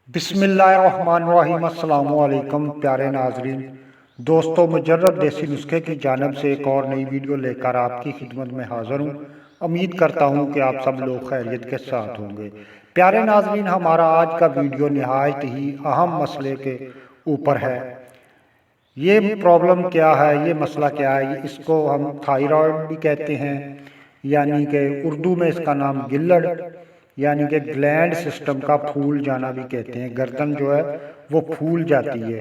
بسم اللہ الرحمن الرحیم۔ السلام علیکم پیارے ناظرین، دوستو مجرب دیسی نسخے کی جانب سے ایک اور نئی ویڈیو لے کر آپ کی خدمت میں حاضر ہوں۔ امید کرتا ہوں کہ آپ سب لوگ خیریت کے ساتھ ہوں گے۔ پیارے ناظرین، ہمارا آج کا ویڈیو نہایت ہی اہم مسئلے کے اوپر ہے۔ یہ پرابلم کیا ہے، یہ مسئلہ کیا ہے؟ اس کو ہم تھائرائیڈ بھی کہتے ہیں، یعنی کہ اردو میں اس کا نام گلڑ یعنی کہ گلینڈ سسٹم کا پھول جانا بھی کہتے ہیں۔ گردن جو ہے وہ پھول جاتی ہے،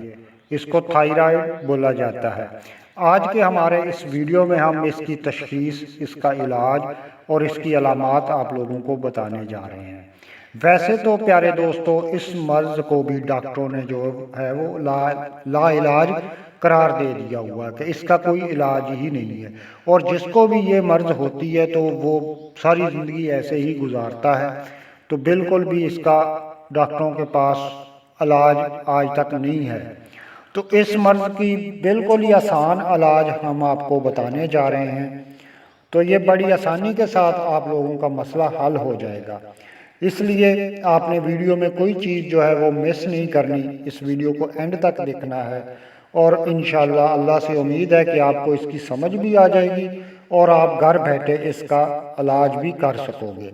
اس کو تھائرائیڈ بولا جاتا ہے۔ آج کے ہمارے اس ویڈیو میں ہم اس کی تشخیص، اس کا علاج اور اس کی علامات آپ لوگوں کو بتانے جا رہے ہیں۔ ویسے تو پیارے دوستو، اس مرض کو بھی ڈاکٹروں نے جو ہے وہ لا علاج قرار دے دیا ہوا ہے کہ اس کا کوئی علاج ہی نہیں ہے، اور جس کو بھی یہ مرض ہوتی ہے تو وہ ساری زندگی ایسے ہی گزارتا ہے۔ تو بالکل بھی اس کا ڈاکٹروں کے پاس علاج آج تک نہیں ہے۔ تو اس مرض کی بالکل ہی آسان علاج ہم آپ کو بتانے جا رہے ہیں، تو یہ بڑی آسانی کے ساتھ آپ لوگوں کا مسئلہ حل ہو جائے گا۔ اس لیے آپ نے ویڈیو میں کوئی چیز جو ہے وہ مس نہیں کرنی، اس ویڈیو کو اینڈ تک دیکھنا ہے، اور انشاءاللہ اللہ سے امید ہے کہ آپ کو اس کی سمجھ بھی آ جائے گی اور آپ گھر بیٹھے اس کا علاج بھی کر سکو گے۔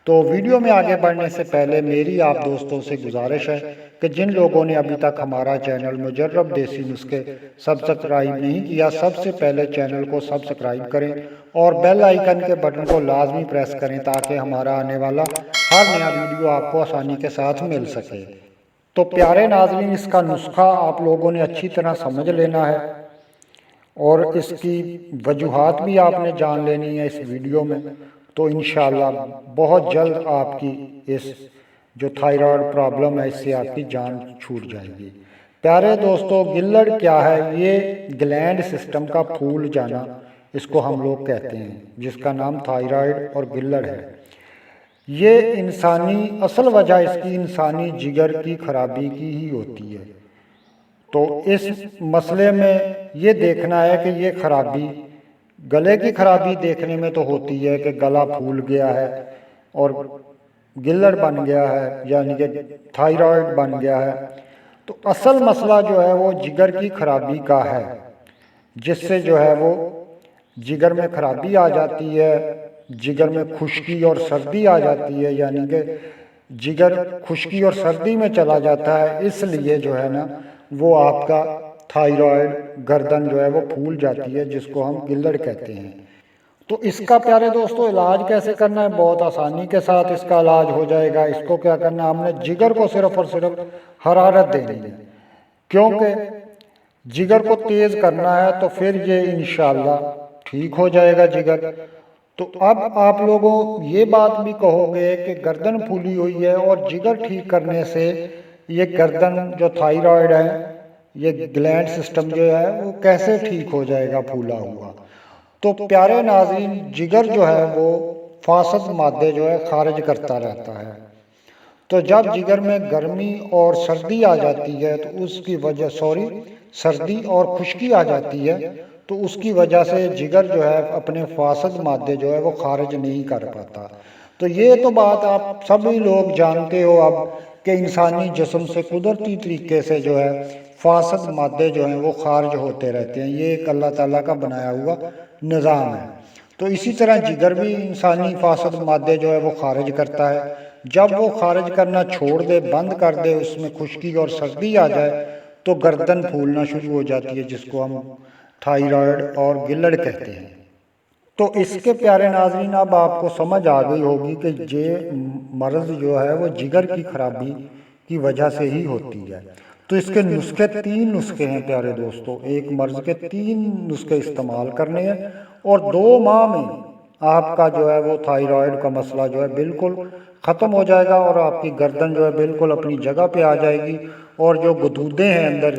تو ویڈیو میں آگے بڑھنے سے پہلے میری آپ دوستوں سے گزارش ہے کہ جن لوگوں نے ابھی تک ہمارا چینل مجرب دیسی نسخے سبسکرائب نہیں کیا، سب سے پہلے چینل کو سبسکرائب کریں اور بیل آئیکن کے بٹن کو لازمی پریس کریں تاکہ ہمارا آنے والا ہر نیا ویڈیو آپ کو آسانی کے ساتھ مل سکے۔ تو پیارے ناظرین، اس کا نسخہ آپ لوگوں نے اچھی طرح سمجھ لینا ہے اور اس کی وجوہات بھی آپ نے جان لینی ہے اس ویڈیو میں، تو انشاءاللہ بہت جلد آپ کی اس جو تھائرائیڈ پرابلم ہے اس سے آپ کی جان چھوٹ جائے گی۔ پیارے دوستو، گلڑ کیا ہے؟ یہ گلینڈ سسٹم کا پھول جانا اس کو ہم لوگ کہتے ہیں، جس کا نام تھائرائیڈ اور گلڑ ہے۔ یہ انسانی اصل وجہ اس کی انسانی جگر کی خرابی کی ہی ہوتی ہے۔ تو اس مسئلے میں یہ دیکھنا ہے کہ یہ خرابی گلے کی خرابی دیکھنے میں تو ہوتی ہے کہ گلا پھول گیا ہے اور گلڑ بن گیا ہے، یعنی کہ تھائرائیڈ بن گیا ہے۔ تو اصل مسئلہ جو ہے وہ جگر کی خرابی کا ہے، جس سے جو ہے وہ جگر میں خرابی آ جاتی ہے، جگر میں خشکی اور سردی آ جاتی ہے، یعنی کہ جگر خشکی اور سردی میں چلا جاتا ہے، اس لیے جو ہے نا وہ آپ کا تھائرائیڈ گردن جو ہے وہ پھول جاتی ہے، جس کو ہم گلڑ کہتے ہیں۔ تو اس کا پیارے دوستو علاج کیسے کرنا ہے؟ بہت آسانی کے ساتھ اس کا علاج ہو جائے گا۔ اس کو کیا کرنا ہے؟ ہم نے جگر کو صرف اور صرف حرارت دینی ہے، کیونکہ جگر کو تیز کرنا ہے، تو پھر یہ انشاءاللہ ٹھیک ہو جائے گا جگر۔ تو اب آپ لوگوں یہ بات بھی کہو گے کہ گردن پھولی ہوئی ہے اور جگر ٹھیک کرنے سے یہ گردن جو تھائرائیڈ ہے، یہ گلینڈ سسٹم جو ہے وہ کیسے ٹھیک ہو جائے گا پھولا ہوا؟ تو پیارے ناظرین، جگر جو ہے وہ فاسد مادے جو ہے خارج کرتا رہتا ہے۔ تو جب جگر میں گرمی اور سردی آ جاتی ہے تو اس کی وجہ سردی اور خشکی آ جاتی ہے، تو اس کی وجہ سے جگر جو ہے اپنے فاسد مادے جو ہے وہ خارج نہیں کر پاتا۔ تو یہ تو بات آپ سبھی لوگ جانتے ہو اب کہ انسانی جسم سے قدرتی طریقے سے جو ہے فاسد مادے جو ہیں وہ خارج ہوتے رہتے ہیں، یہ ایک اللہ تعالیٰ کا بنایا ہوا نظام ہے۔ تو اسی طرح جگر بھی انسانی فاسد مادے جو ہے وہ خارج کرتا ہے۔ جب وہ خارج کرنا چھوڑ دے، بند کر دے، اس میں خشکی اور سردی آ جائے تو گردن پھولنا شروع ہو جاتی ہے، جس کو ہم تھائرائیڈ اور گلڑ کہتے ہیں۔ تو اس کے پیارے ناظرین، اب آپ کو سمجھ آ گئی ہوگی کہ یہ مرض جو ہے وہ جگر کی خرابی کی وجہ سے ہی ہوتی ہے۔ تو اس کے نسخے 3 نسخے ہیں پیارے دوستو، ایک مرض کے 3 نسخے استعمال کرنے ہیں، اور 2 ماہ میں آپ کا جو ہے وہ تھائرائیڈ کا مسئلہ جو ہے بالکل ختم ہو جائے گا، اور آپ کی گردن جو ہے بالکل اپنی جگہ پہ آ جائے گی، اور جو گدودیں ہیں اندر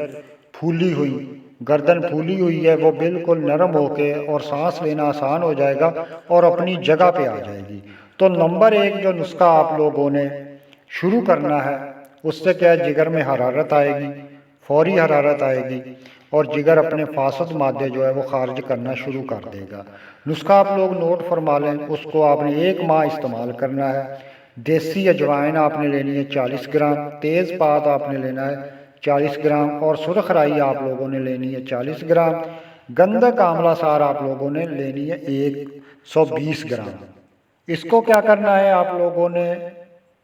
پھولی ہوئی، گردن پھولی ہوئی ہے، وہ بالکل نرم ہو کے اور سانس لینا آسان ہو جائے گا اور اپنی جگہ پہ آ جائے گی۔ تو نمبر 1 جو نسخہ آپ لوگوں نے شروع کرنا ہے، اس سے کیا ہے، جگر میں حرارت آئے گی، فوری حرارت آئے گی، اور جگر اپنے فاسد مادے جو ہے وہ خارج کرنا شروع کر دے گا۔ نسخہ آپ لوگ نوٹ فرما لیں، اس کو آپ نے 1 ماہ استعمال کرنا ہے۔ دیسی اجوائن آپ نے لینی ہے 40 گرام، تیز پات آپ نے لینا ہے 40 گرام، اور سرخ رائی آپ لوگوں نے لینی ہے 40 گرام، گندھک آملہ سار آپ لوگوں نے لینی ہے 120 گرام۔ اس کو کیا کرنا ہے آپ لوگوں نے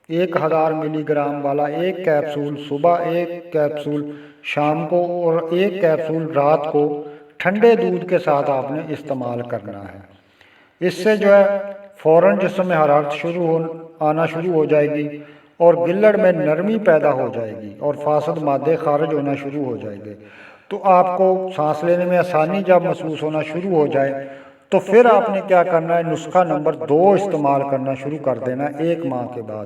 1000 ملی گرام والا ایک کیپسول صبح، ایک کیپسول شام کو، اور ایک کیپسول رات کو ٹھنڈے دودھ کے ساتھ آپ نے استعمال کرنا ہے۔ اس سے جو ہے فوراً جسم میں حرارت آنا شروع ہو جائے گی، اور گلڑ میں نرمی پیدا ہو جائے گی، اور فاسد مادے خارج ہونا شروع ہو جائیں گے۔ تو آپ کو سانس لینے میں آسانی جب محسوس ہونا شروع ہو جائے تو پھر آپ نے کیا کرنا ہے، نسخہ نمبر 2 استعمال کرنا شروع کر دینا ہے 1 ماہ کے بعد۔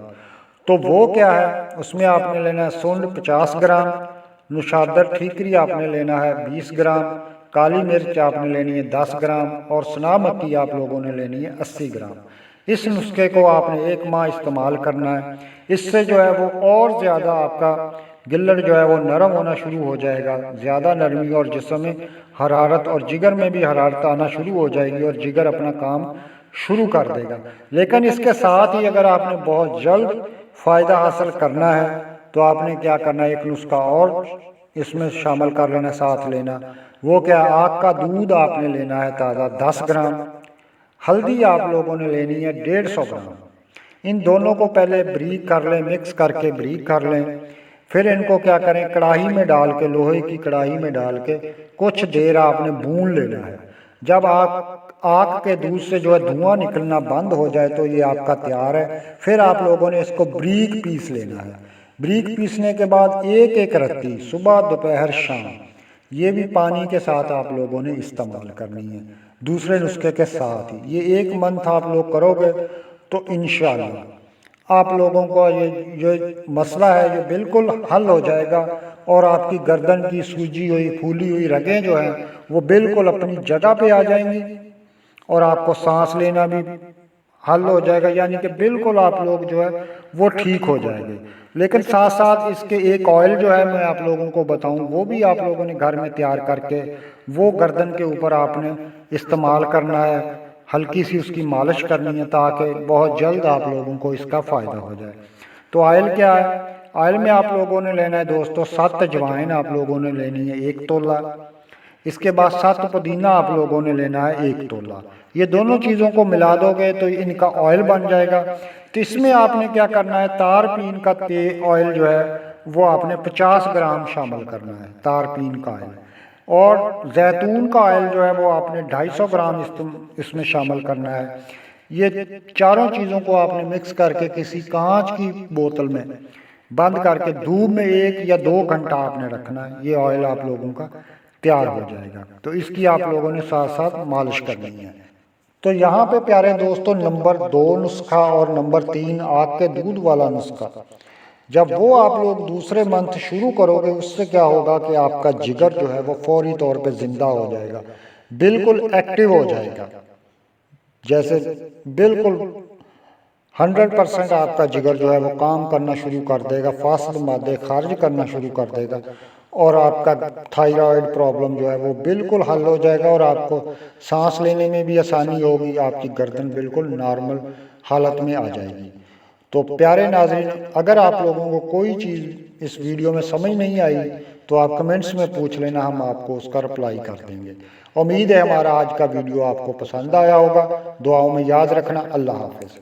تو وہ کیا ہے، اس میں آپ نے لینا ہے سونڈ 50 گرام، نشادر ٹھیکری آپ نے لینا ہے 20 گرام، کالی مرچ آپ نے لینی ہے 10 گرام، اور سنا مکی آپ لوگوں نے لینی ہے 80 گرام۔ اس نسخے کو آپ نے 1 ماہ استعمال کرنا ہے۔ اس سے جو ہے وہ اور زیادہ آپ کا گلڑ جو ہے وہ نرم ہونا شروع ہو جائے گا، زیادہ نرمی، اور جسم میں حرارت اور جگر میں بھی حرارت آنا شروع ہو جائے گی، اور جگر اپنا کام شروع کر دے گا۔ لیکن اس کے ساتھ ہی اگر آپ نے بہت جلد فائدہ حاصل کرنا ہے تو آپ نے کیا کرنا ہے، ایک نسخہ اور اس میں شامل کر لینا، ساتھ لینا۔ وہ کیا، آگ کا دودھ آپ نے لینا ہے تازہ 10 گرام، ہلدی آپ لوگوں نے لینی ہے 150 گرام۔ ان دونوں کو پہلے بریک کر لیں، مکس کر کے بریک کر لیں۔ پھر ان کو کیا کریں، کڑاہی میں ڈال کے، لوہے کی کڑاہی میں ڈال کے کچھ دیر آپ نے بھون لینا ہے۔ جب آگ کے دودھ سے جو ہے دھواں نکلنا بند ہو جائے تو یہ آپ کا تیار ہے۔ پھر آپ لوگوں نے اس کو بریک پیس لینا ہے۔ بریک پیسنے کے بعد ایک ایک رتی صبح، دوپہر، شام، یہ بھی پانی کے ساتھ آپ لوگوں نے استعمال کرنی ہے، دوسرے نسخے کے ساتھ ہی۔ یہ 1 منتھ آپ لوگ کرو گے تو انشاءاللہ آپ لوگوں کو یہ مسئلہ ہے یہ بالکل حل ہو جائے گا، اور آپ کی گردن کی سوجی ہوئی پھولی ہوئی رگیں جو ہیں وہ بالکل اپنی جگہ پہ آ جائیں گی، اور آپ کو سانس لینا بھی حل ہو جائے گا، یعنی کہ بالکل آپ لوگ جو ہے وہ ٹھیک ہو جائیں گے۔ لیکن ساتھ ساتھ اس کے ایک آئل جو ہے میں آپ لوگوں کو بتاؤں، وہ بھی آپ لوگوں نے گھر میں تیار کر کے وہ گردن کے اوپر آپ نے استعمال کرنا ہے، ہلکی سی اس کی مالش کرنی ہے تاکہ بہت جلد آپ لوگوں کو اس کا فائدہ ہو جائے۔ تو آئل کیا ہے، آئل میں آپ لوگوں نے لینا ہے دوستو 7 اجوائن آپ لوگوں نے لینی ہے 1 تولہ، اس کے بعد 7 پودینہ آپ لوگوں نے لینا ہے 1 تولہ۔ یہ دونوں چیزوں کو ملا دو گے تو ان کا آئل بن جائے گا۔ تو اس میں آپ نے کیا کرنا ہے، تارپین کا آئل جو ہے وہ آپ نے 50 گرام شامل کرنا ہے، تارپین کا آئل، اور زیتون کا آئل جو ہے وہ آپ نے 250 گرام اس میں شامل کرنا ہے۔ یہ چاروں چیزوں کو آپ نے مکس کر کے کسی کانچ کی بوتل میں بند کر کے دھوپ میں 1 یا 2 گھنٹہ آپ نے رکھنا ہے، یہ آئل آپ لوگوں کا تیار ہو جائے گا۔ تو اس کی آپ لوگوں نے ساتھ ساتھ مالش کرنی ہے۔ تو یہاں پہ پیارے دوستو نمبر 2 نسخہ اور نمبر 3 آگ کے دودھ والا نسخہ، جب وہ آپ لوگ دوسرے منتھ شروع کرو گے، اس سے کیا ہوگا کہ آپ کا جگر جو ہے وہ فوری طور پہ زندہ ہو جائے گا، بالکل ایکٹیو ہو جائے گا، جیسے بالکل 100% آپ کا جگر جو ہے وہ کام کرنا شروع کر دے گا، فاسد مادے خارج کرنا شروع کر دے گا، اور آپ کا تھائرائیڈ پرابلم جو ہے وہ بالکل حل ہو جائے گا، اور آپ کو سانس لینے میں بھی آسانی ہوگی، آپ کی گردن بالکل نارمل حالت میں آ جائے گی۔ تو پیارے ناظرین، اگر آپ لوگوں کو کوئی چیز اس ویڈیو میں سمجھ نہیں آئی تو آپ کمنٹس میں پوچھ لینا، ہم آپ کو اس کا رپلائی کر دیں گے۔ امید ہے ہمارا آج کا ویڈیو آپ کو پسند آیا ہوگا، دعاؤں میں یاد رکھنا۔ اللہ حافظ۔